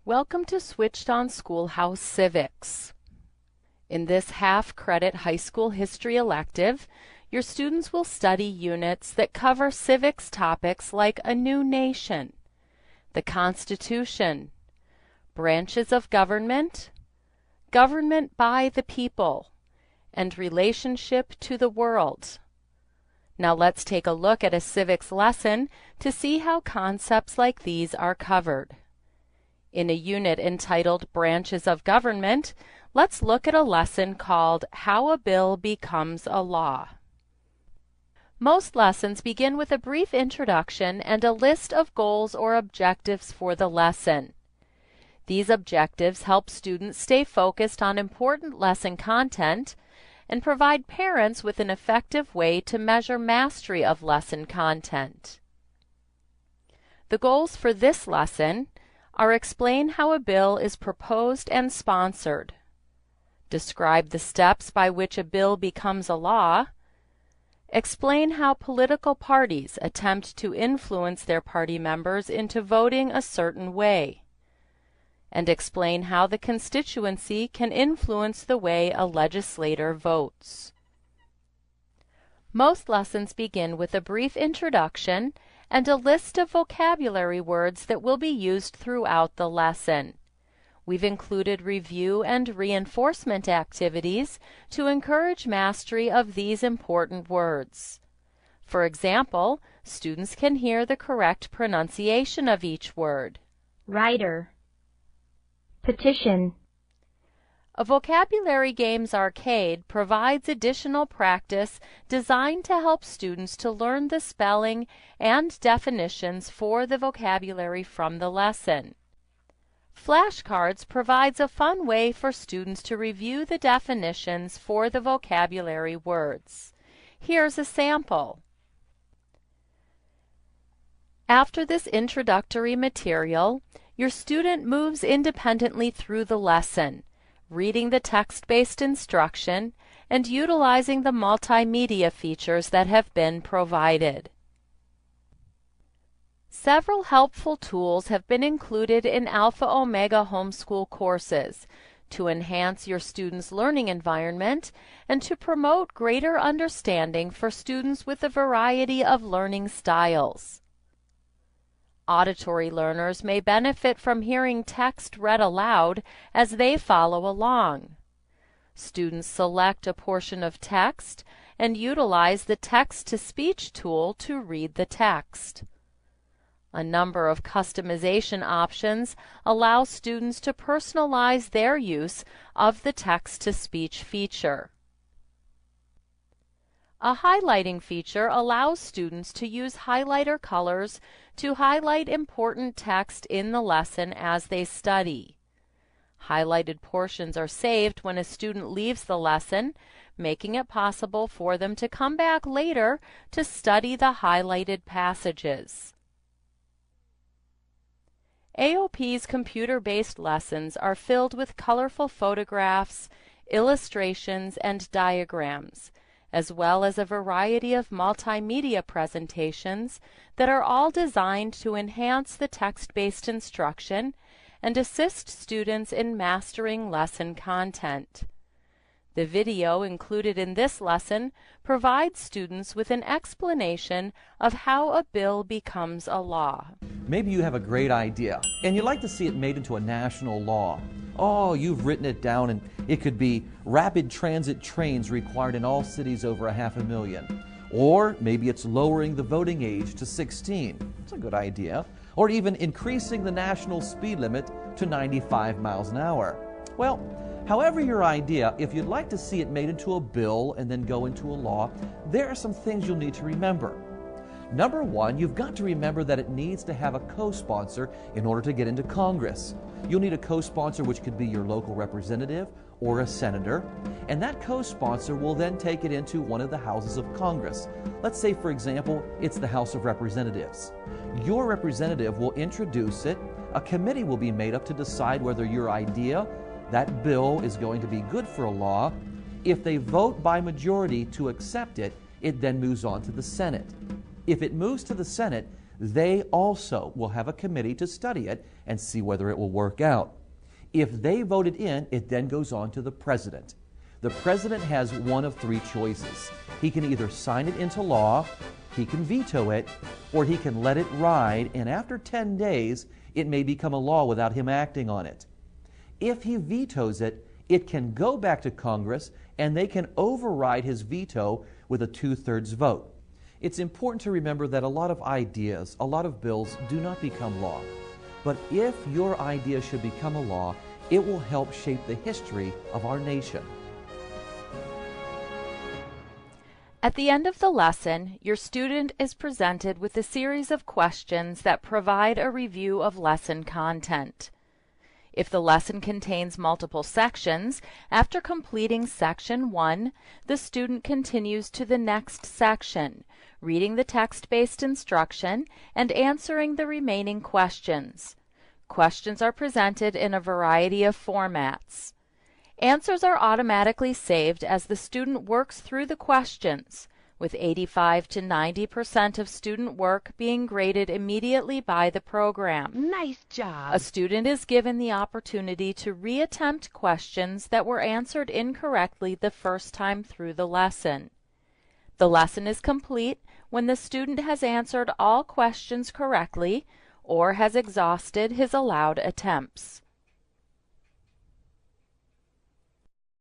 Welcome to Switched on Schoolhouse Civics. In this half-credit high school history elective, your students will study units that cover civics topics like a new nation, the Constitution, branches of government, government by the people, and relationship to the world. Now let's take a look at a civics lesson to see how concepts like these are covered. In a unit entitled Branches of Government, let's look at a lesson called How a Bill Becomes a Law. Most lessons begin with a brief introduction and a list of goals or objectives for the lesson. These objectives help students stay focused on important lesson content and provide parents with an effective way to measure mastery of lesson content. The goals for this lesson are: explain how a bill is proposed and sponsored, describe the steps by which a bill becomes a law, explain how political parties attempt to influence their party members into voting a certain way, and explain how the constituency can influence the way a legislator votes. Most lessons begin with a brief introduction and a list of vocabulary words that will be used throughout the lesson. We've included review and reinforcement activities to encourage mastery of these important words. For example, students can hear the correct pronunciation of each word. Writer, petition. A vocabulary games arcade provides additional practice designed to help students to learn the spelling and definitions for the vocabulary from the lesson. Flashcards provides a fun way for students to review the definitions for the vocabulary words. Here's a sample. After this introductory material, your student moves independently through the lesson, reading the text-based instruction and utilizing the multimedia features that have been provided. Several helpful tools have been included in Alpha Omega homeschool courses to enhance your students' learning environment and to promote greater understanding for students with a variety of learning styles. Auditory learners may benefit from hearing text read aloud as they follow along. Students select a portion of text and utilize the text-to-speech tool to read the text. A number of customization options allow students to personalize their use of the text-to-speech feature. A highlighting feature allows students to use highlighter colors to highlight important text in the lesson as they study. Highlighted portions are saved when a student leaves the lesson, making it possible for them to come back later to study the highlighted passages. AOP's computer-based lessons are filled with colorful photographs, illustrations, and diagrams, as well as a variety of multimedia presentations that are all designed to enhance the text-based instruction and assist students in mastering lesson content. The video included in this lesson provides students with an explanation of how a bill becomes a law. Maybe you have a great idea and you'd like to see it made into a national law. Oh, you've written it down and it could be rapid transit trains required in all cities over 500,000. Or maybe it's lowering the voting age to 16. It's a good idea. Or even increasing the national speed limit to 95 miles an hour. Well, however your idea, if you'd like to see it made into a bill and then go into a law, there are some things you'll need to remember. Number one, you've got to remember that it needs to have a co-sponsor in order to get into Congress. You'll need a co-sponsor, which could be your local representative or a senator, and that co-sponsor will then take it into one of the houses of Congress. Let's say, for example, it's the House of Representatives. Your representative will introduce it. A committee will be made up to decide whether your idea, that bill, is going to be good for a law. If they vote by majority to accept it, it then moves on to the Senate. If it moves to the Senate, They also will have a committee to study it and see whether it will work out. If they vote it in, it then goes on to the president. The president has one of three choices. He can either sign it into law, he can veto it, or he can let it ride, and after 10 days, it may become a law without him acting on it. If he vetoes it, it can go back to Congress, and they can override his veto with a 2/3 vote. It's important to remember that a lot of ideas, a lot of bills do not become law. But if your idea should become a law, it will help shape the history of our nation. At the end of the lesson, your student is presented with a series of questions that provide a review of lesson content. If the lesson contains multiple sections, after completing section 1, the student continues to the next section, reading the text-based instruction and answering the remaining questions. Questions are presented in a variety of formats. Answers are automatically saved as the student works through the questions, with 85 to 90% of student work being graded immediately by the program. Nice job. A student is given the opportunity to reattempt questions that were answered incorrectly the first time through the lesson. The lesson is complete when the student has answered all questions correctly or has exhausted his allowed attempts.